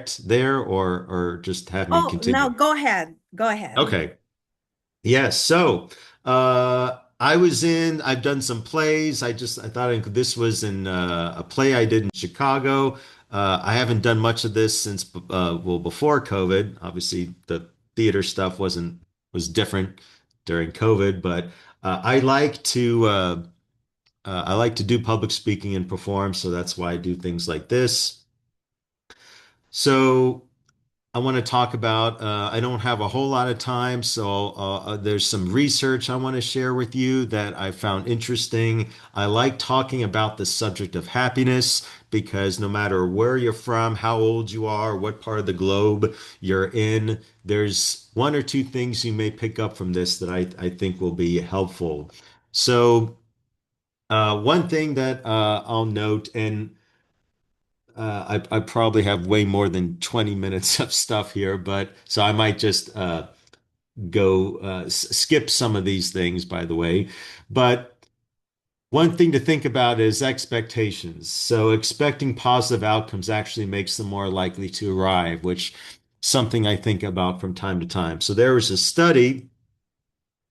interject there or just have me Oh, no, continue? go ahead. Go ahead. Okay. Yes. So, I've done some plays. I thought this was in a play I did in Chicago. I haven't done much of this since, well, before COVID. Obviously, the theater stuff was different during COVID, but I like to do public speaking and perform. So that's why I do things like this. So, I want to talk about. I don't have a whole lot of time, so there's some research I want to share with you that I found interesting. I like talking about the subject of happiness because no matter where you're from, how old you are, what part of the globe you're in, there's one or two things you may pick up from this that I think will be helpful. So, one thing that I'll note, and I probably have way more than 20 minutes of stuff here, but so I might just go skip some of these things, by the way. But one thing to think about is expectations. So expecting positive outcomes actually makes them more likely to arrive, which something I think about from time to time. So there was a study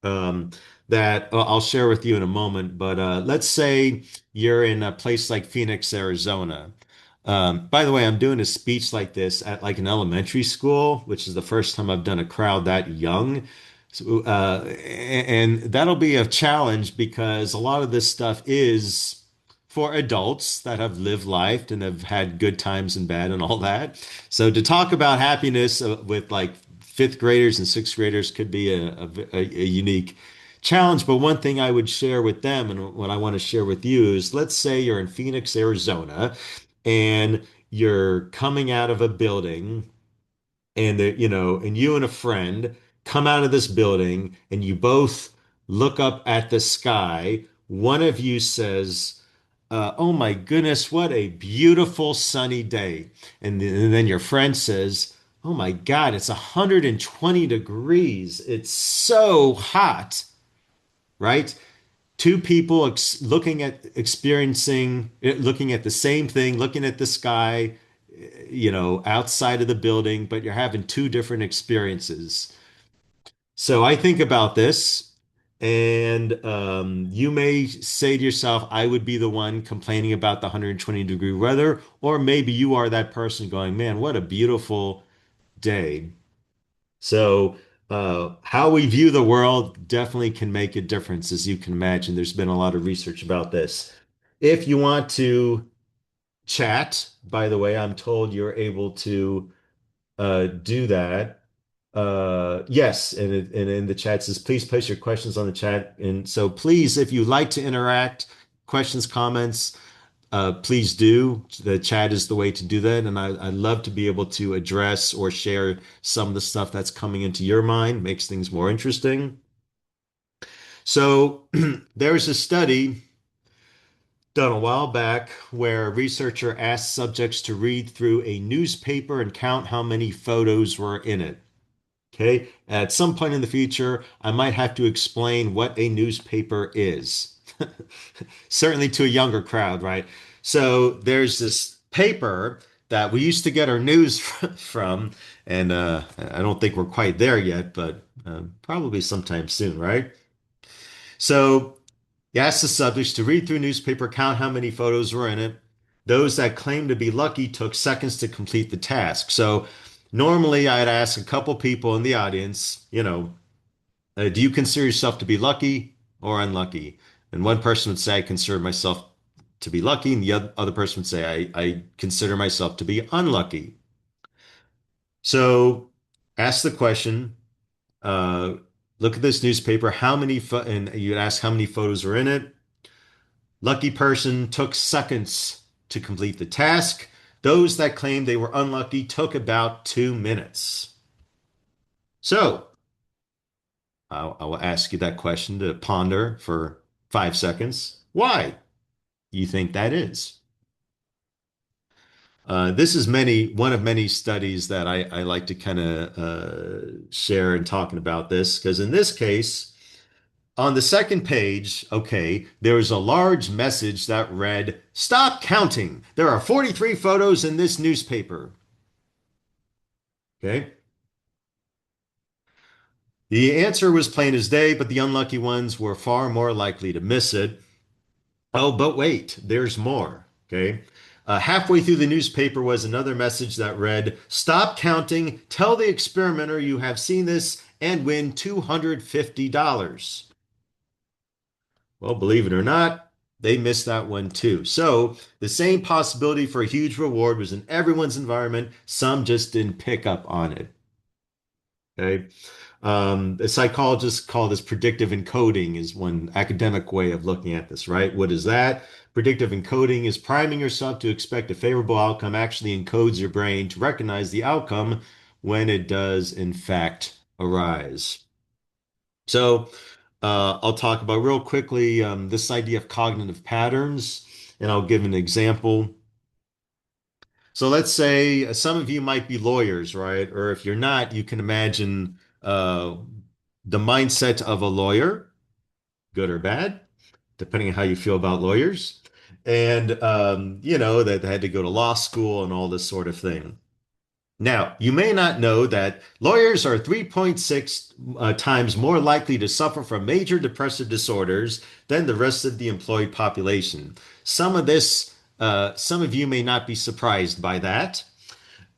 um, that I'll share with you in a moment. But let's say you're in a place like Phoenix, Arizona. By the way, I'm doing a speech like this at like an elementary school, which is the first time I've done a crowd that young. So, and that'll be a challenge because a lot of this stuff is for adults that have lived life and have had good times and bad and all that. So to talk about happiness with like fifth graders and sixth graders could be a unique challenge. But one thing I would share with them and what I want to share with you is let's say you're in Phoenix, Arizona, and you're coming out of a building and and you and a friend come out of this building and you both look up at the sky. One of you says, "Oh my goodness, what a beautiful sunny day," and then your friend says, "Oh my God, it's 120 degrees. It's so hot." Right? Two people looking at the same thing, looking at the sky, outside of the building, but you're having two different experiences. So I think about this, and you may say to yourself, I would be the one complaining about the 120-degree weather, or maybe you are that person going, man, what a beautiful day. So, how we view the world definitely can make a difference, as you can imagine. There's been a lot of research about this. If you want to chat, by the way, I'm told you're able to do that. Yes, and in the chat says, please place your questions on the chat. And so, please, if you like to interact, questions, comments, please do. The chat is the way to do that. And I'd love to be able to address or share some of the stuff that's coming into your mind, makes things more interesting. So there's a study done a while back where a researcher asked subjects to read through a newspaper and count how many photos were in it. Okay. At some point in the future, I might have to explain what a newspaper is. Certainly to a younger crowd, right? So there's this paper that we used to get our news from, and I don't think we're quite there yet, but probably sometime soon, right? So you ask the subjects to read through a newspaper, count how many photos were in it. Those that claimed to be lucky took seconds to complete the task. So normally I'd ask a couple people in the audience, do you consider yourself to be lucky or unlucky? And one person would say, I consider myself to be lucky. And the other person would say, I consider myself to be unlucky. So ask the question, uh, look at this newspaper, and you'd ask how many photos are in it. Lucky person took seconds to complete the task. Those that claimed they were unlucky took about 2 minutes. So I will ask you that question to ponder for 5 seconds. Why you think that is? This is one of many studies that I like to kind of share in talking about this, because in this case, on the second page, okay, there was a large message that read, Stop counting. There are 43 photos in this newspaper. Okay. The answer was plain as day, but the unlucky ones were far more likely to miss it. Oh, but wait, there's more. Okay. Halfway through the newspaper was another message that read, "Stop counting, tell the experimenter you have seen this, and win $250." Well, believe it or not, they missed that one too. So the same possibility for a huge reward was in everyone's environment. Some just didn't pick up on it. Okay. The psychologists call this predictive encoding is one academic way of looking at this, right? What is that? Predictive encoding is priming yourself to expect a favorable outcome actually encodes your brain to recognize the outcome when it does in fact arise. So I'll talk about real quickly this idea of cognitive patterns, and I'll give an example. So let's say some of you might be lawyers, right? Or if you're not, you can imagine the mindset of a lawyer, good or bad, depending on how you feel about lawyers. And, that they had to go to law school and all this sort of thing. Now, you may not know that lawyers are 3.6 times more likely to suffer from major depressive disorders than the rest of the employed population. Some of you may not be surprised by that.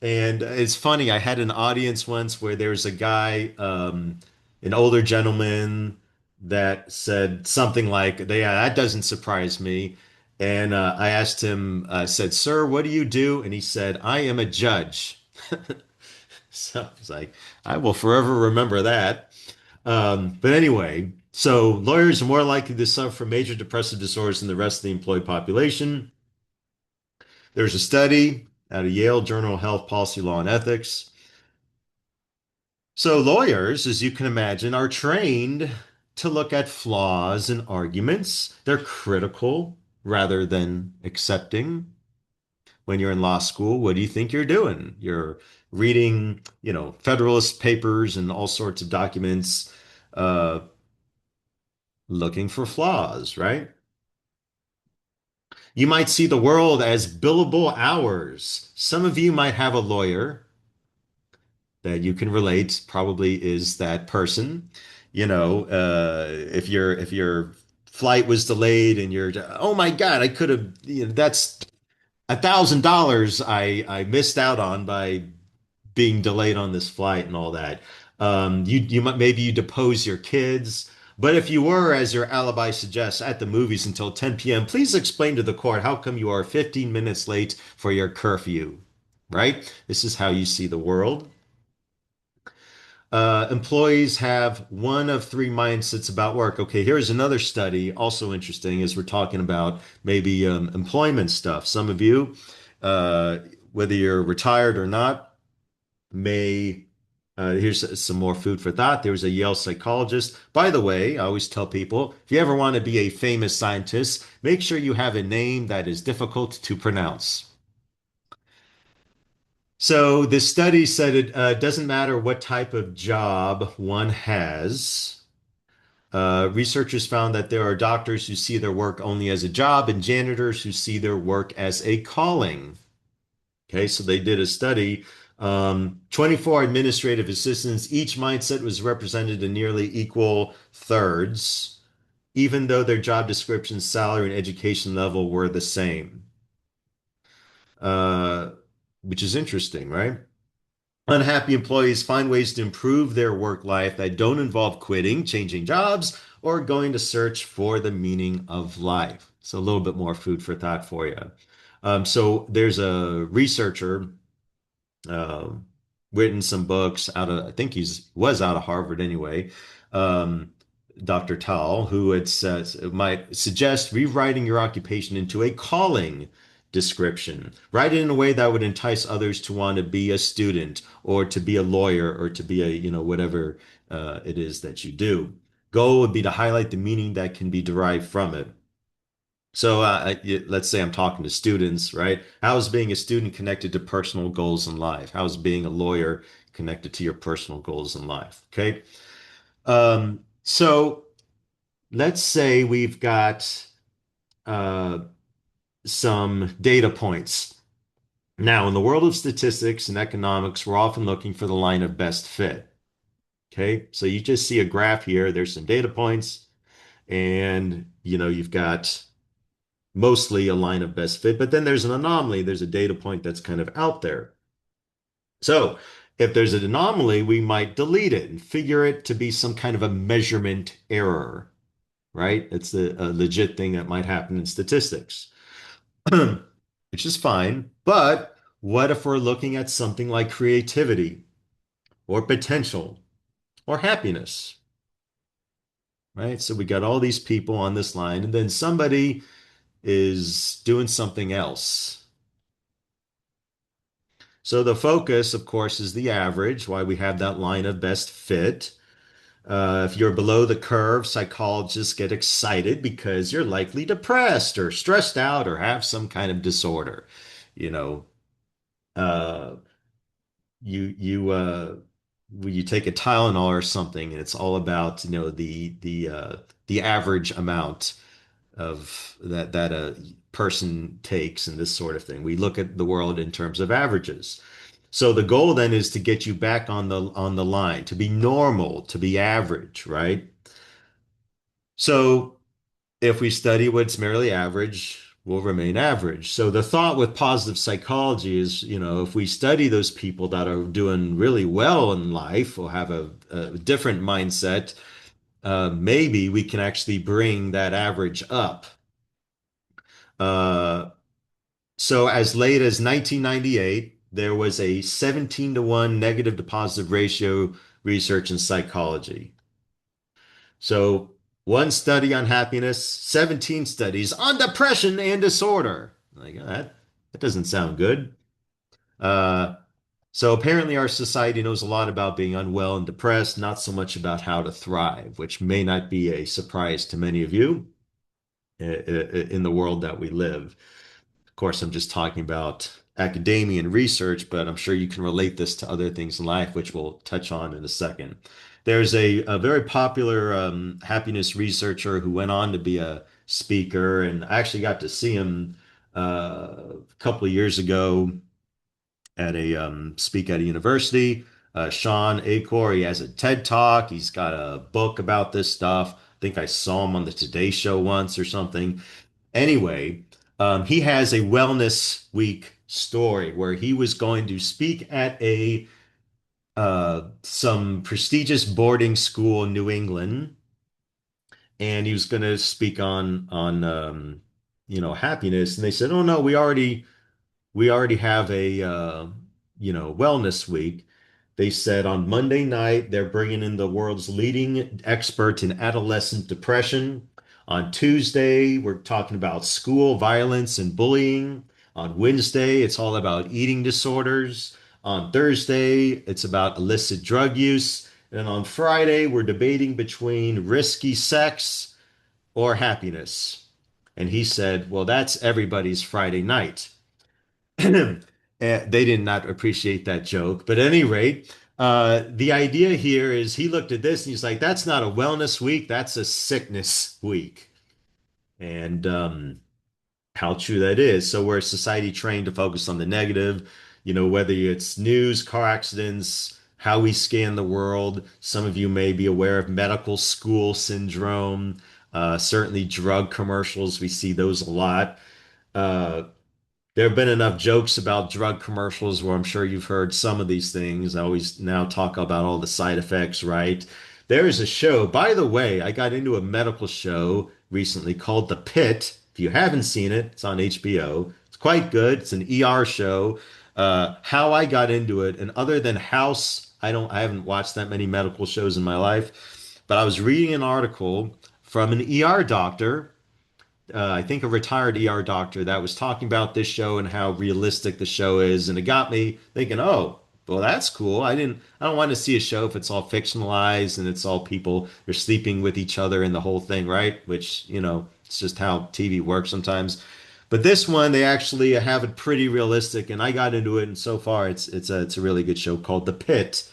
And it's funny, I had an audience once where there was a guy, an older gentleman, that said something like, "Yeah, that doesn't surprise me." And I asked him, I said, "Sir, what do you do?" And he said, "I am a judge." So I was like, I will forever remember that. But anyway, so lawyers are more likely to suffer from major depressive disorders than the rest of the employed population. There's a study out of Yale Journal of Health Policy, Law, and Ethics. So lawyers, as you can imagine, are trained to look at flaws in arguments. They're critical rather than accepting. When you're in law school, what do you think you're doing? You're reading, Federalist Papers and all sorts of documents, uh, looking for flaws, right? You might see the world as billable hours. Some of you might have a lawyer that you can relate, probably is that person. If your flight was delayed and you're, oh my God, I could have, that's $1,000 I missed out on by being delayed on this flight and all that. You might maybe you depose your kids, but if you were, as your alibi suggests, at the movies until 10 p.m., please explain to the court how come you are 15 minutes late for your curfew, right? This is how you see the world. Employees have one of three mindsets about work. Okay, here's another study, also interesting, as we're talking about maybe employment stuff. Some of you, uh, whether you're retired or not, may here's some more food for thought. There was a Yale psychologist. By the way, I always tell people if you ever want to be a famous scientist, make sure you have a name that is difficult to pronounce. So this study said it doesn't matter what type of job one has. Researchers found that there are doctors who see their work only as a job and janitors who see their work as a calling. Okay, so they did a study. 24 administrative assistants, each mindset was represented in nearly equal thirds, even though their job description, salary, and education level were the same, uh, which is interesting, right? Unhappy employees find ways to improve their work life that don't involve quitting, changing jobs, or going to search for the meaning of life. So a little bit more food for thought for you. So there's a researcher um, written some books out of, I think he's was out of Harvard anyway, um, Dr. Tal, who had says it might suggest rewriting your occupation into a calling description. Write it in a way that would entice others to want to be a student or to be a lawyer or to be a, whatever it is that you do. Goal would be to highlight the meaning that can be derived from it. So let's say I'm talking to students, right? How is being a student connected to personal goals in life? How is being a lawyer connected to your personal goals in life? Okay. So let's say we've got uh, some data points. Now, in the world of statistics and economics, we're often looking for the line of best fit. Okay, so you just see a graph here. There's some data points, and you've got mostly a line of best fit, but then there's an anomaly. There's a data point that's kind of out there. So if there's an anomaly, we might delete it and figure it to be some kind of a measurement error, right? It's a legit thing that might happen in statistics, which is fine. But what if we're looking at something like creativity or potential or happiness, right? So we got all these people on this line, and then somebody is doing something else. So the focus, of course, is the average, why we have that line of best fit. If you're below the curve, psychologists get excited because you're likely depressed or stressed out or have some kind of disorder. You know, uh, you when you take a Tylenol or something, and it's all about the average amount of that a person takes and this sort of thing. We look at the world in terms of averages. So the goal then is to get you back on the line, to be normal, to be average, right? So if we study what's merely average, we'll remain average. So the thought with positive psychology is, if we study those people that are doing really well in life or have a different mindset, maybe we can actually bring that average up. Uh, so as late as 1998, there was a 17 to 1 negative to positive ratio research in psychology. So one study on happiness, 17 studies on depression and disorder. Like that doesn't sound good. Uh, so apparently our society knows a lot about being unwell and depressed, not so much about how to thrive, which may not be a surprise to many of you in the world that we live. Of course, I'm just talking about academia and research, but I'm sure you can relate this to other things in life, which we'll touch on in a second. There's a very popular happiness researcher who went on to be a speaker, and I actually got to see him a couple of years ago at a speak at a university. Sean Acor, he has a TED Talk. He's got a book about this stuff. I think I saw him on the Today Show once or something. Anyway, he has a Wellness Week story where he was going to speak at a some prestigious boarding school in New England, and he was going to speak on happiness. And they said, "Oh no, we already have a wellness week." They said on Monday night they're bringing in the world's leading expert in adolescent depression. On Tuesday, we're talking about school violence and bullying. On Wednesday, it's all about eating disorders. On Thursday, it's about illicit drug use. And on Friday, we're debating between risky sex or happiness. And he said, well, that's everybody's Friday night. They did not appreciate that joke. But at any rate, the idea here is he looked at this and he's like, that's not a wellness week, that's a sickness week. And how true that is. So we're a society trained to focus on the negative, whether it's news, car accidents, how we scan the world. Some of you may be aware of medical school syndrome, certainly drug commercials. We see those a lot. Uh, there have been enough jokes about drug commercials where I'm sure you've heard some of these things. I always now talk about all the side effects, right? There is a show, by the way, I got into a medical show recently called The Pit. If you haven't seen it, it's on HBO. It's quite good. It's an ER show. How I got into it, and other than House, I haven't watched that many medical shows in my life, but I was reading an article from an ER doctor, I think a retired ER doctor that was talking about this show and how realistic the show is, and it got me thinking, oh, well, that's cool. I don't want to see a show if it's all fictionalized and it's all people they're sleeping with each other and the whole thing, right? Which, it's just how TV works sometimes. But this one, they actually have it pretty realistic, and I got into it, and so far, it's a really good show called The Pit.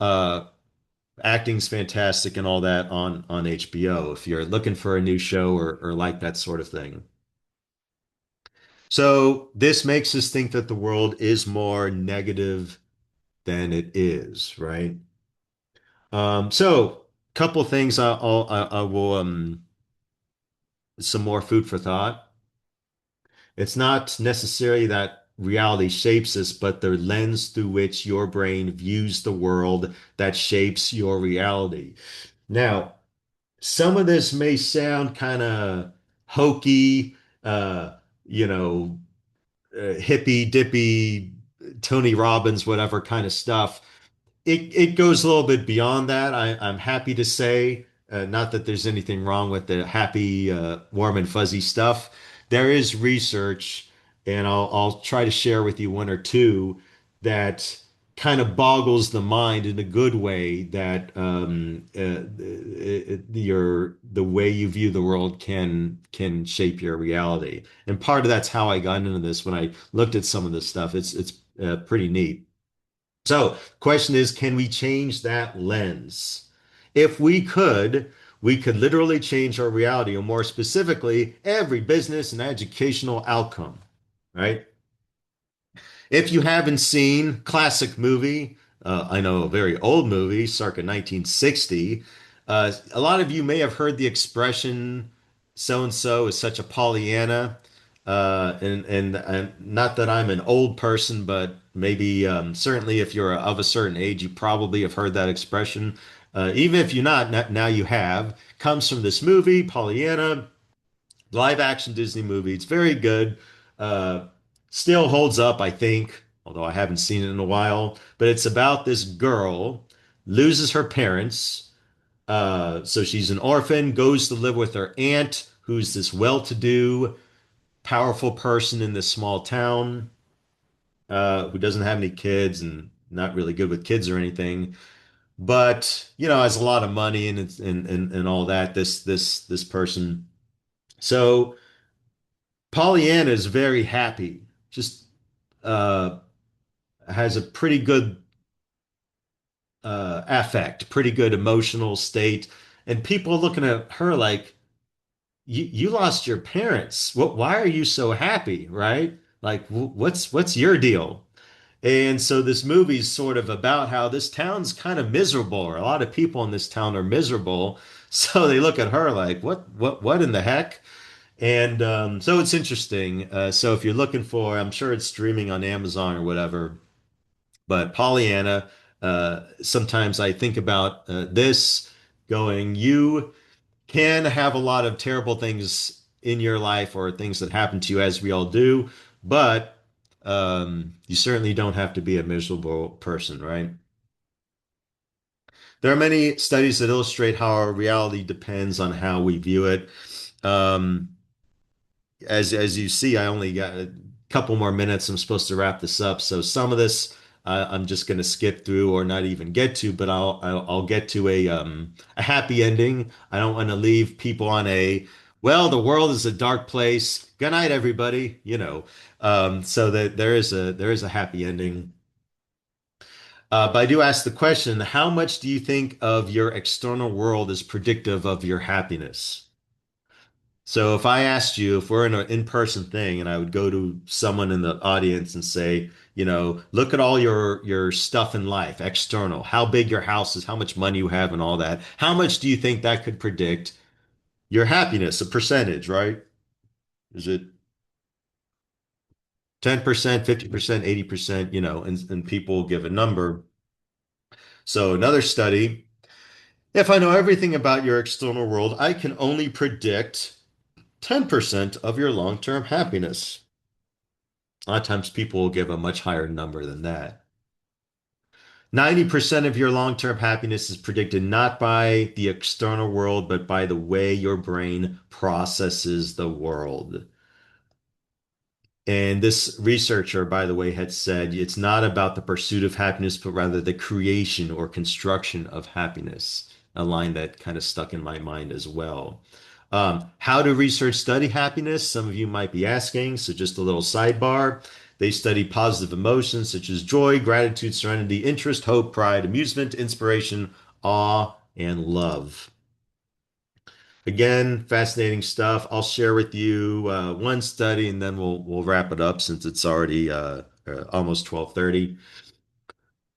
Uh, Acting's fantastic and all that on HBO if you're looking for a new show or like that sort of thing. So this makes us think that the world is more negative than it is, right? So couple things I will some more food for thought. It's not necessarily that reality shapes us, but the lens through which your brain views the world that shapes your reality. Now, some of this may sound kind of hokey, uh, you know, hippy dippy, Tony Robbins, whatever kind of stuff. It goes a little bit beyond that. I'm happy to say, not that there's anything wrong with the happy, warm and fuzzy stuff. There is research, and I'll try to share with you one or two that kind of boggles the mind in a good way that the way you view the world can shape your reality. And part of that's how I got into this when I looked at some of this stuff. It's pretty neat. So, question is, can we change that lens? If we could literally change our reality, or more specifically, every business and educational outcome, right? If you haven't seen classic movie, I know a very old movie, circa 1960, a lot of you may have heard the expression "so and so is such a Pollyanna." And not that I'm an old person, but maybe certainly if you're of a certain age, you probably have heard that expression. Even if you're not, now you have. Comes from this movie, Pollyanna, live action Disney movie. It's very good. Uh, Still holds up, I think, although I haven't seen it in a while. But it's about this girl loses her parents. So she's an orphan, goes to live with her aunt, who's this well-to-do, powerful person in this small town, who doesn't have any kids and not really good with kids or anything. But has a lot of money and all that. This person. So Pollyanna is very happy, just uh, has a pretty good affect, pretty good emotional state, and people looking at her like, you lost your parents. Why are you so happy, right? Like, what's your deal? And so this movie's sort of about how this town's kind of miserable, or a lot of people in this town are miserable. So they look at her like, what in the heck? And so it's interesting. So if you're looking for, I'm sure it's streaming on Amazon or whatever. But Pollyanna, sometimes I think about this going, you can have a lot of terrible things in your life or things that happen to you, as we all do, but you certainly don't have to be a miserable person, right? There are many studies that illustrate how our reality depends on how we view it. Um, as you see, I only got a couple more minutes. I'm supposed to wrap this up, so some of this I'm just going to skip through or not even get to, but I'll get to a happy ending. I don't want to leave people on a well, the world is a dark place. Good night, everybody. So that there is a happy ending. But I do ask the question: how much do you think of your external world is predictive of your happiness? So if I asked you if we're in an in-person thing and I would go to someone in the audience and say, look at all your stuff in life, external, how big your house is, how much money you have and all that. How much do you think that could predict your happiness, a percentage, right? Is it 10%, 50%, 80%, and people give a number. So another study, if I know everything about your external world, I can only predict 10% of your long-term happiness. A lot of times people will give a much higher number than that. 90% of your long-term happiness is predicted not by the external world, but by the way your brain processes the world. And this researcher, by the way, had said it's not about the pursuit of happiness, but rather the creation or construction of happiness. A line that kind of stuck in my mind as well. How do research study happiness? Some of you might be asking. So, just a little sidebar. They study positive emotions such as joy, gratitude, serenity, interest, hope, pride, amusement, inspiration, awe, and love. Again, fascinating stuff. I'll share with you one study, and then we'll wrap it up since it's already almost 12:30.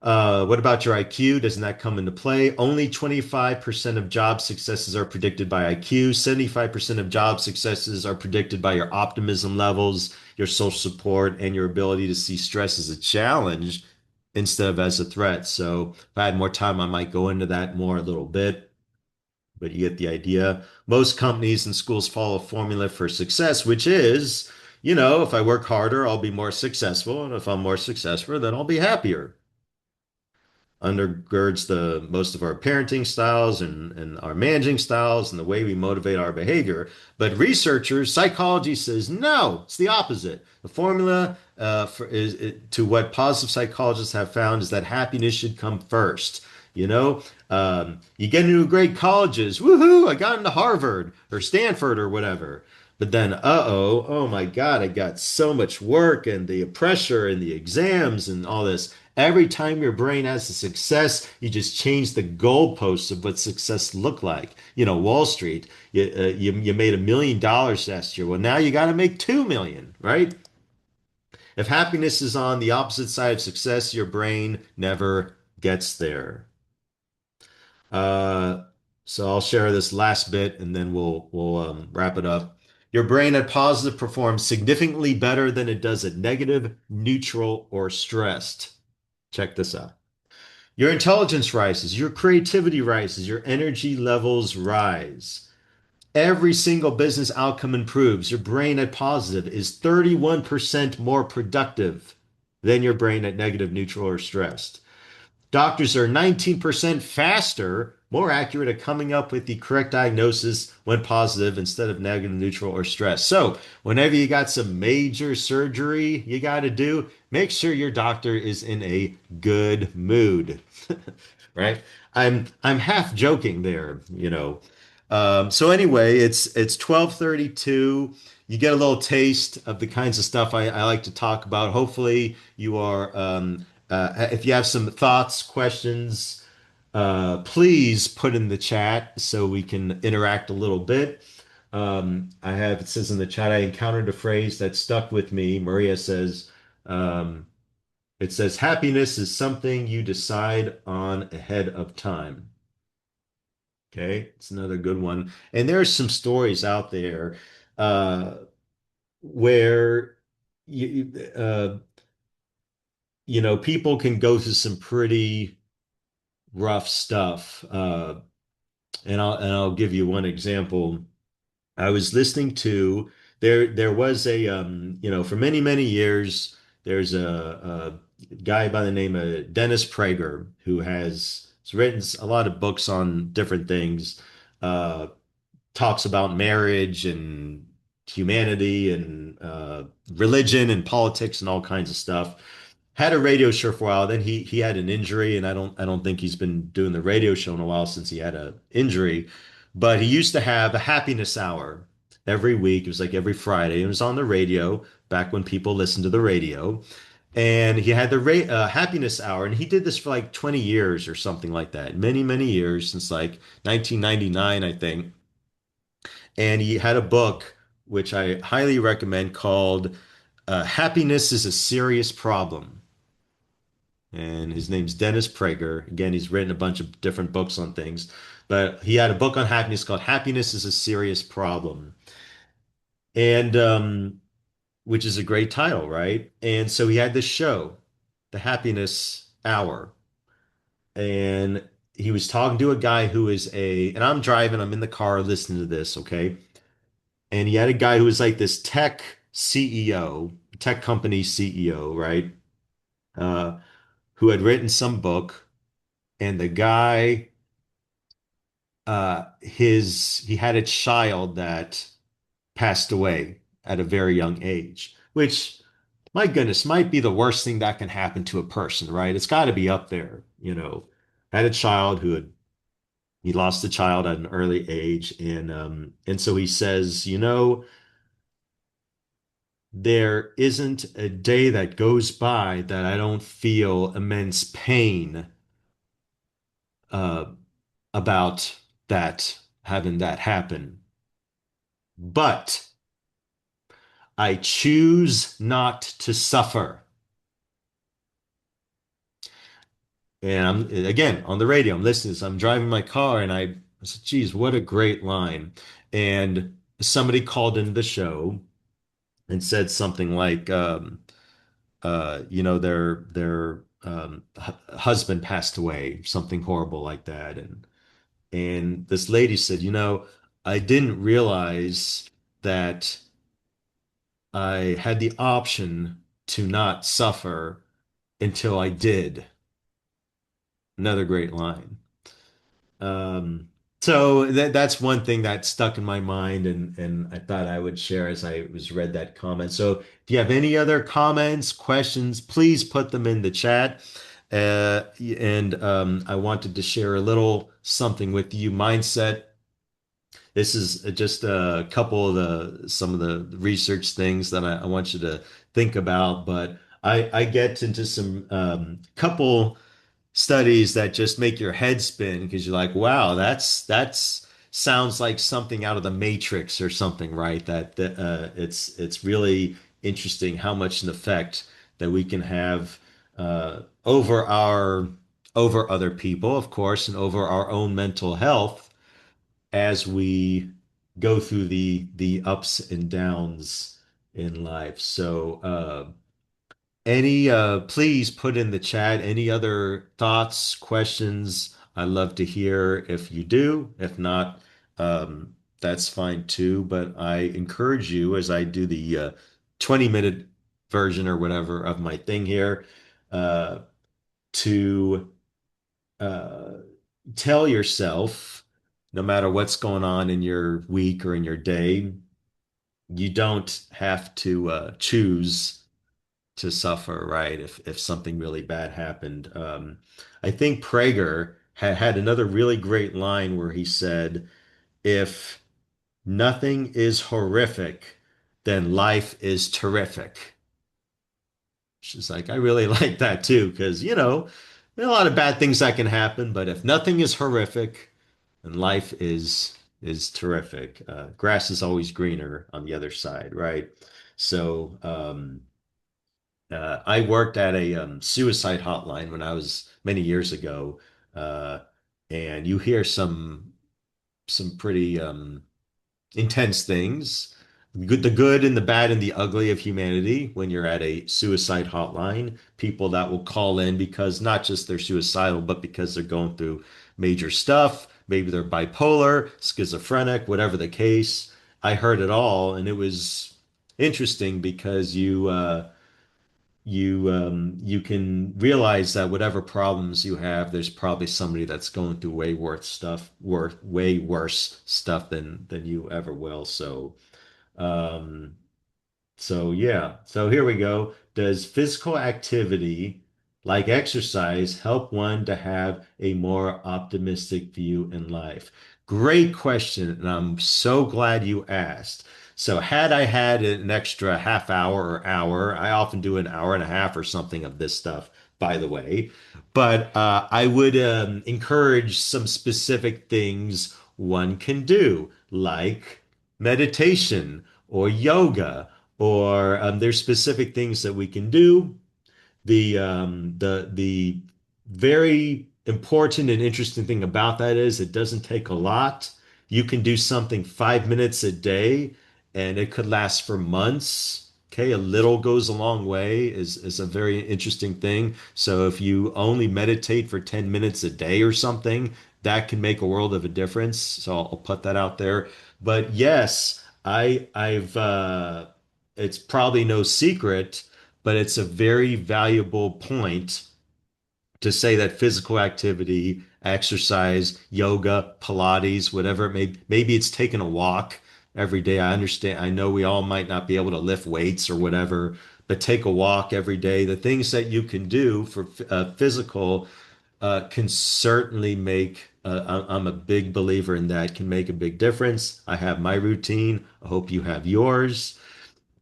What about your IQ? Doesn't that come into play? Only 25% of job successes are predicted by IQ. 75% of job successes are predicted by your optimism levels, your social support, and your ability to see stress as a challenge instead of as a threat. So if I had more time, I might go into that more a little bit, but you get the idea. Most companies and schools follow a formula for success, which is, if I work harder, I'll be more successful. And if I'm more successful, then I'll be happier. Undergirds the most of our parenting styles and our managing styles and the way we motivate our behavior. But researchers, psychology says no, it's the opposite. The formula to what positive psychologists have found is that happiness should come first. You get into great colleges, woohoo, I got into Harvard or Stanford or whatever. But then, oh my God, I got so much work and the pressure and the exams and all this. Every time your brain has a success, you just change the goalposts of what success looked like. Wall Street, you made $1 million last year. Well, now you got to make 2 million, right? If happiness is on the opposite side of success, your brain never gets there. Uh, so I'll share this last bit and then we'll wrap it up. Your brain at positive performs significantly better than it does at negative, neutral, or stressed. Check this out. Your intelligence rises, your creativity rises, your energy levels rise. Every single business outcome improves. Your brain at positive is 31% more productive than your brain at negative, neutral, or stressed. Doctors are 19% faster, more accurate at coming up with the correct diagnosis when positive instead of negative, neutral, or stress. So, whenever you got some major surgery you got to do, make sure your doctor is in a good mood, right? I'm half joking there. So anyway, it's 12:32. You get a little taste of the kinds of stuff I like to talk about. Hopefully, you are if you have some thoughts, questions, please put in the chat so we can interact a little bit. It says in the chat, I encountered a phrase that stuck with me. Maria says, it says, happiness is something you decide on ahead of time. Okay, it's another good one. And there are some stories out there uh, where people can go through some pretty rough stuff. And I'll give you one example. I was listening to there was for many years there's a guy by the name of Dennis Prager who has written a lot of books on different things. Uh, Talks about marriage and humanity and religion and politics and all kinds of stuff. Had a radio show for a while. Then he had an injury, and I don't think he's been doing the radio show in a while since he had a injury. But he used to have a happiness hour every week. It was like every Friday. It was on the radio back when people listened to the radio. And he had the happiness hour, and he did this for like 20 years or something like that. Many years since like 1999, I think. And he had a book which I highly recommend called Happiness is a Serious Problem. And his name's Dennis Prager. Again, he's written a bunch of different books on things, but he had a book on happiness called Happiness is a Serious Problem. And which is a great title, right? And so he had this show, the Happiness Hour. And he was talking to a guy who is and I'm driving, I'm in the car listening to this, okay? And he had a guy who was like this tech CEO, tech company CEO, right? Uh, who had written some book, and the guy, he had a child that passed away at a very young age, which, my goodness, might be the worst thing that can happen to a person, right? It's got to be up there. Had a child he lost a child at an early age, and so he says. There isn't a day that goes by that I don't feel immense pain uh, about that having that happen. But I choose not to suffer. And I'm again on the radio, I'm listening, so I'm driving my car and I said, geez, what a great line. And somebody called into the show and said something like, their husband passed away, something horrible like that. And this lady said, I didn't realize that I had the option to not suffer until I did. Another great line. Um, so that's one thing that stuck in my mind, and I thought I would share as I was read that comment. So if you have any other comments, questions, please put them in the chat. And I wanted to share a little something with you. Mindset. This is just a couple of some of the research things that I want you to think about, but I get into some couple studies that just make your head spin because you're like, wow, that's sounds like something out of the Matrix or something, right? That it's really interesting how much an effect that we can have over other people, of course, and over our own mental health as we go through the ups and downs in life. So any please put in the chat any other thoughts, questions. I love to hear if you do. If not, that's fine too. But I encourage you as I do the 20-minute version or whatever of my thing here uh, to uh, tell yourself, no matter what's going on in your week or in your day, you don't have to choose to suffer, right? If something really bad happened. I think Prager had another really great line where he said, "If nothing is horrific, then life is terrific." She's like, I really like that too, because there are a lot of bad things that can happen, but if nothing is horrific, then life is terrific. Grass is always greener on the other side, right? So I worked at a suicide hotline when I was many years ago, uh, and you hear some pretty intense things, the good and the bad and the ugly of humanity when you're at a suicide hotline. People that will call in because not just they're suicidal, but because they're going through major stuff. Maybe they're bipolar, schizophrenic, whatever the case. I heard it all, and it was interesting because you can realize that whatever problems you have, there's probably somebody that's going through way worse stuff than you ever will. Um, so yeah, so here we go. Does physical activity like exercise help one to have a more optimistic view in life? Great question, and I'm so glad you asked. So had I had an extra half hour or hour, I often do an hour and a half or something of this stuff, by the way, but I would encourage some specific things one can do, like meditation or yoga, or there's specific things that we can do. The very important and interesting thing about that is it doesn't take a lot. You can do something 5 minutes a day, and it could last for months. Okay, a little goes a long way is a very interesting thing. So if you only meditate for 10 minutes a day or something, that can make a world of a difference. So I'll put that out there. But yes, I've it's probably no secret, but it's a very valuable point to say that physical activity, exercise, yoga, Pilates, whatever it may, maybe it's taking a walk every day. I understand. I know we all might not be able to lift weights or whatever, but take a walk every day. The things that you can do for physical can certainly make. I'm a big believer in that. Can make a big difference. I have my routine. I hope you have yours.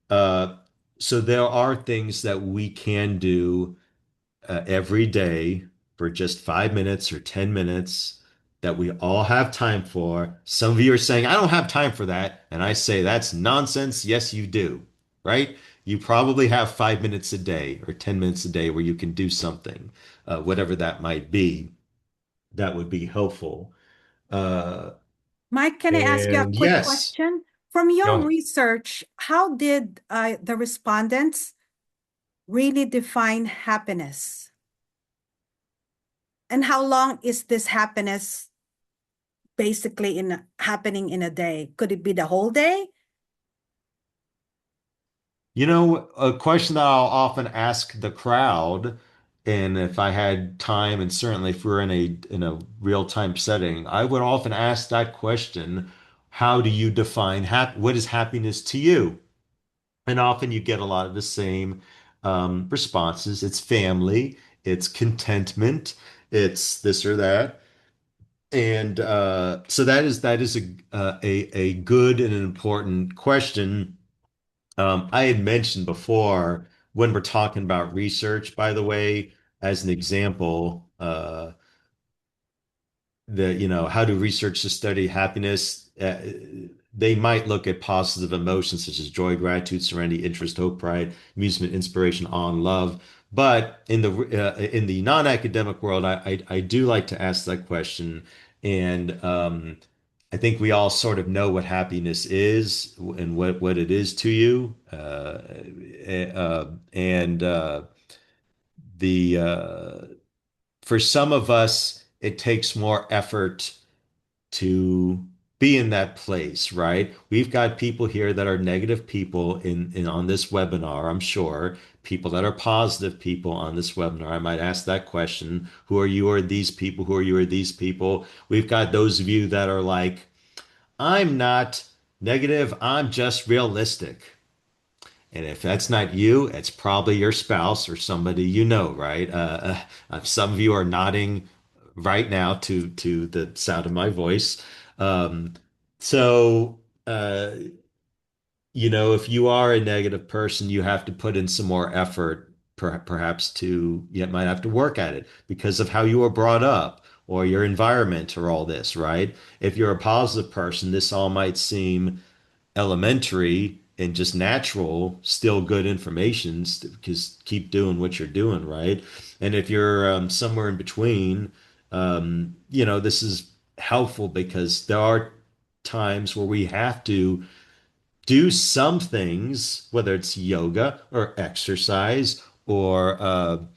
Uh, so there are things that we can do every day for just 5 minutes or 10 minutes that we all have time for. Some of you are saying, I don't have time for that. And I say, that's nonsense. Yes, you do, right? You probably have 5 minutes a day or 10 minutes a day where you can do something, whatever that might be, that would be helpful. Uh, Mike, can I ask you a and quick yes, question? From your go. research, how did the respondents really define happiness? And how long is this happiness basically in happening in a day? Could it be the whole day? You know, a question that I'll often ask the crowd, and if I had time, and certainly if we're in a real-time setting, I would often ask that question, how do you define what is happiness to you? And often you get a lot of the same responses. It's family, it's contentment, it's this or that. And so that is a good and an important question. I had mentioned before when we're talking about research, by the way, as an example, how do researchers study happiness? They might look at positive emotions such as joy, gratitude, serenity, interest, hope, pride, amusement, inspiration, awe, and love. But in the non-academic world, I do like to ask that question, and I think we all sort of know what happiness is and what it is to you. And the For some of us, it takes more effort to be in that place, right? We've got people here that are negative people in on this webinar, I'm sure. People that are positive people on this webinar. I might ask that question. Who are you or these people? Who are you or these people? We've got those of you that are like, I'm not negative, I'm just realistic. And if that's not you, it's probably your spouse or somebody you know, right? Some of you are nodding right now to the sound of my voice. Um, so, uh, if you are a negative person, you have to put in some more effort, perhaps you might have to work at it because of how you were brought up or your environment or all this, right? If you're a positive person, this all might seem elementary and just natural, still good information because keep doing what you're doing, right? And if you're somewhere in between, this is helpful because there are times where we have to do some things, whether it's yoga or exercise or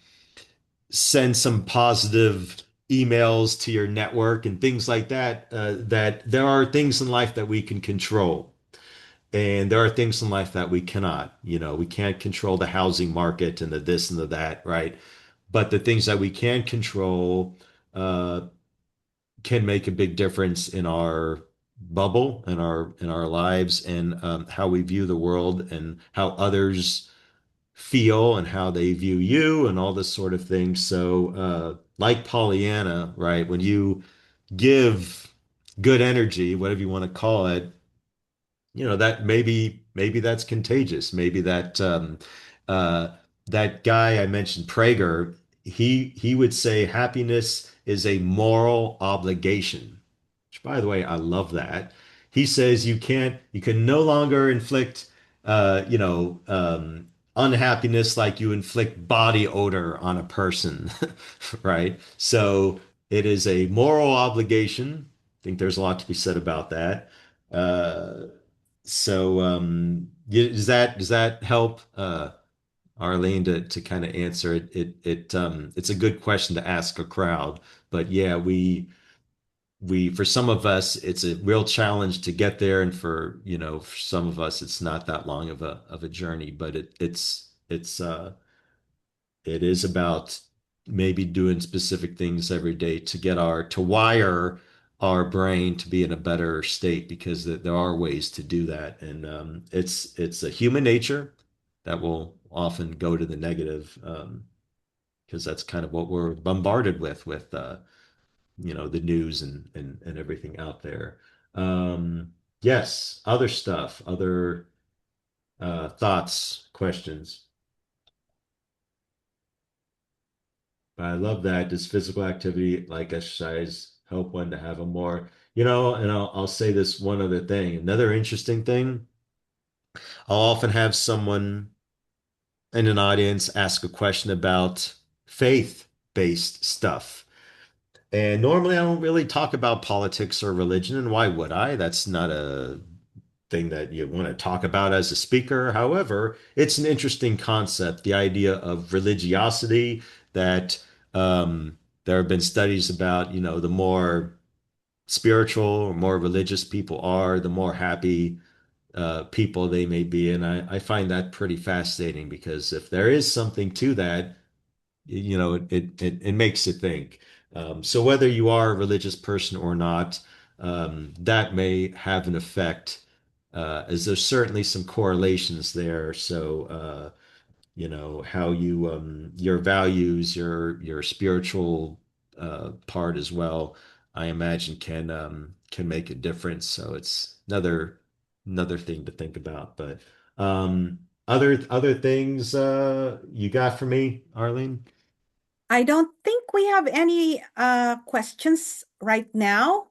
send some positive emails to your network and things like that, that there are things in life that we can control. And there are things in life that we cannot. We can't control the housing market and the this and the that, right? But the things that we can control uh, can make a big difference in our bubble and our lives and how we view the world and how others feel and how they view you and all this sort of thing. So, like Pollyanna, right? When you give good energy, whatever you want to call it, that maybe that's contagious. Maybe uh that guy I mentioned, Prager, he would say happiness is a moral obligation, which by the way I love that. He says you can no longer inflict unhappiness like you inflict body odor on a person. Right? So it is a moral obligation. I think there's a lot to be said about that. Does that help, Arlene, to kind of answer it? It's a good question to ask a crowd, but yeah, we for some of us it's a real challenge to get there, and for some of us it's not that long of a journey, but it is about maybe doing specific things every day to wire our brain to be in a better state because there are ways to do that. And it's a human nature that will often go to the negative because that's kind of what we're bombarded with the news and everything out there. Yes, other stuff, other thoughts, questions. I love that. Does physical activity like exercise help one to have a more, you know, and I'll say this one other thing. Another interesting thing, I'll often have someone in an audience ask a question about faith-based stuff. And normally I don't really talk about politics or religion, and why would I? That's not a thing that you want to talk about as a speaker. However, it's an interesting concept, the idea of religiosity that there have been studies about, you know, the more spiritual or more religious people are, the more happy people they may be. And I find that pretty fascinating because if there is something to that, you know, it makes you think. So whether you are a religious person or not, that may have an effect, as there's certainly some correlations there. So, you know, how you your values, your spiritual part as well, I imagine can make a difference. So it's another thing to think about. But other things you got for me, Arlene? I don't think we have any questions right now,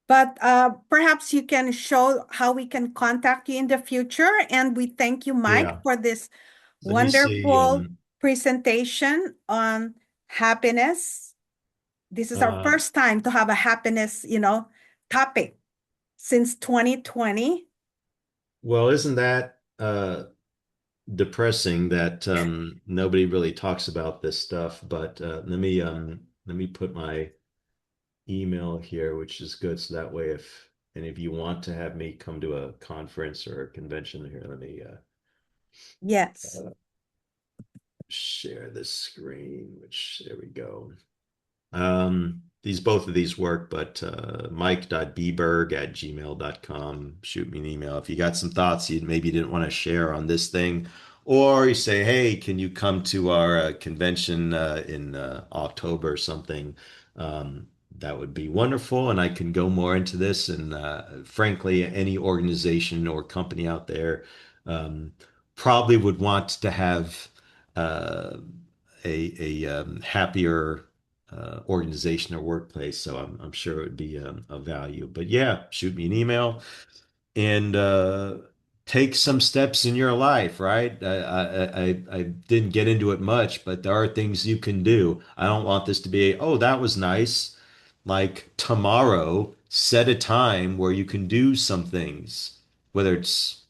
but perhaps you can show how we can contact you in the future. And we thank you, Mike, Yeah. for this Let me see. wonderful presentation on happiness. This is our Uh, first time to have a happiness, topic since 2020. well, isn't that depressing that nobody really talks about this stuff? But let me put my email here, which is good. So that way, if any of you want to have me come to a conference or a convention here, let me Yes. uh, share this screen, which there we go. These both of these work, but mike.bberg@gmail.com. Shoot me an email if you got some thoughts you maybe didn't want to share on this thing, or you say, "Hey, can you come to our convention in October or something?" That would be wonderful, and I can go more into this. And frankly, any organization or company out there um, probably would want to have uh, a happier organization or workplace. So I'm sure it would be of value. But yeah, shoot me an email and take some steps in your life, right? I didn't get into it much, but there are things you can do. I don't want this to be, oh, that was nice. Like tomorrow, set a time where you can do some things, whether it's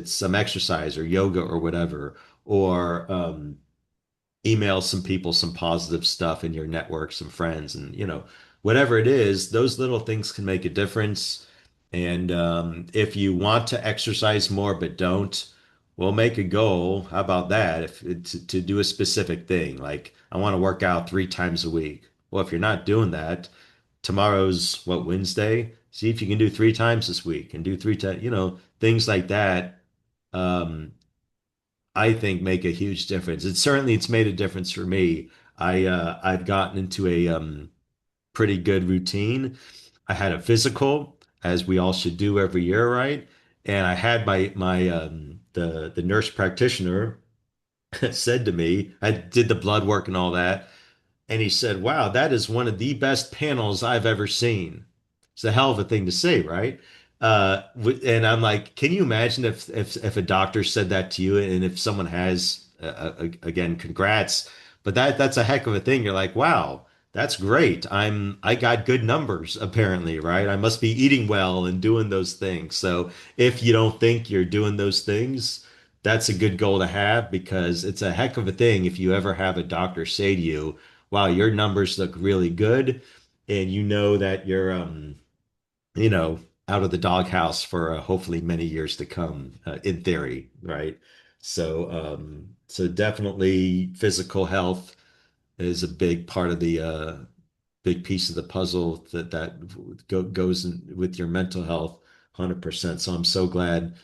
some exercise or yoga or whatever, or email some people some positive stuff in your network, some friends, and you know, whatever it is, those little things can make a difference. And if you want to exercise more but don't, well, make a goal. How about that? If to do a specific thing, like I want to work out 3 times a week. Well, if you're not doing that, tomorrow's what, Wednesday? See if you can do 3 times this week and do 3 times, you know, things like that. Um, I think make a huge difference. It's made a difference for me. I've gotten into a pretty good routine. I had a physical, as we all should do every year, right? And I had my the nurse practitioner said to me, I did the blood work and all that, and he said, "Wow, that is one of the best panels I've ever seen." It's a hell of a thing to say, right? And I'm like, can you imagine if a doctor said that to you, and if someone has, again, congrats, but that's a heck of a thing. You're like, wow, that's great. I got good numbers apparently, right? I must be eating well and doing those things. So if you don't think you're doing those things, that's a good goal to have because it's a heck of a thing if you ever have a doctor say to you, wow, your numbers look really good, and you know that you're you know, out of the doghouse for hopefully many years to come, in theory, right? So so definitely physical health is a big part of the big piece of the puzzle that goes with your mental health 100%. So I'm so glad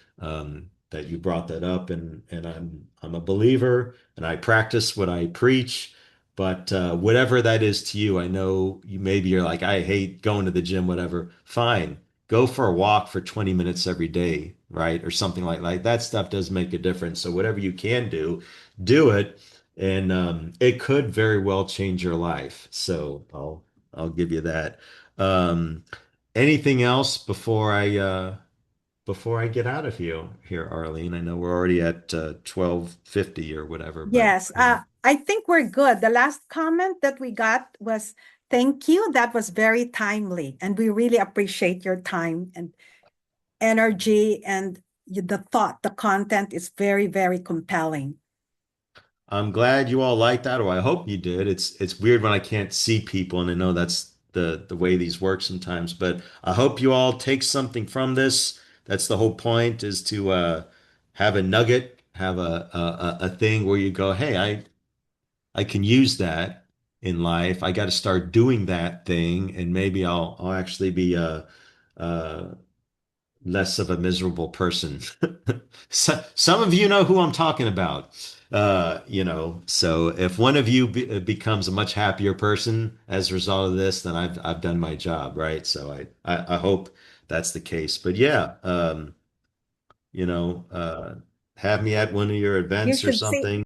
that you brought that up, and I'm a believer and I practice what I preach. But whatever that is to you, I know you maybe you're like, I hate going to the gym, whatever. Fine. Go for a walk for 20 minutes every day, right? Or something like that stuff does make a difference. So whatever you can do it. And it could very well change your life. So I'll give you that. Um, anything else before I get out of here, Arlene? I know we're already at 12:50 or whatever, but Yes, I think we're good. The last comment that we got was thank you. That was very timely, and we really appreciate your time and energy and the thought. The content is very, very compelling. I'm glad you all liked that, or I hope you did. It's weird when I can't see people, and I know that's the way these work sometimes, but I hope you all take something from this. That's the whole point, is to have a nugget, have a thing where you go, hey, I can use that in life. I got to start doing that thing, and maybe I'll actually be uh, less of a miserable person. So, some of you know who I'm talking about. So if one of you becomes a much happier person as a result of this, then I've done my job, right? So I hope that's the case. But yeah, you know, uh, have me at one of your You events or should see something.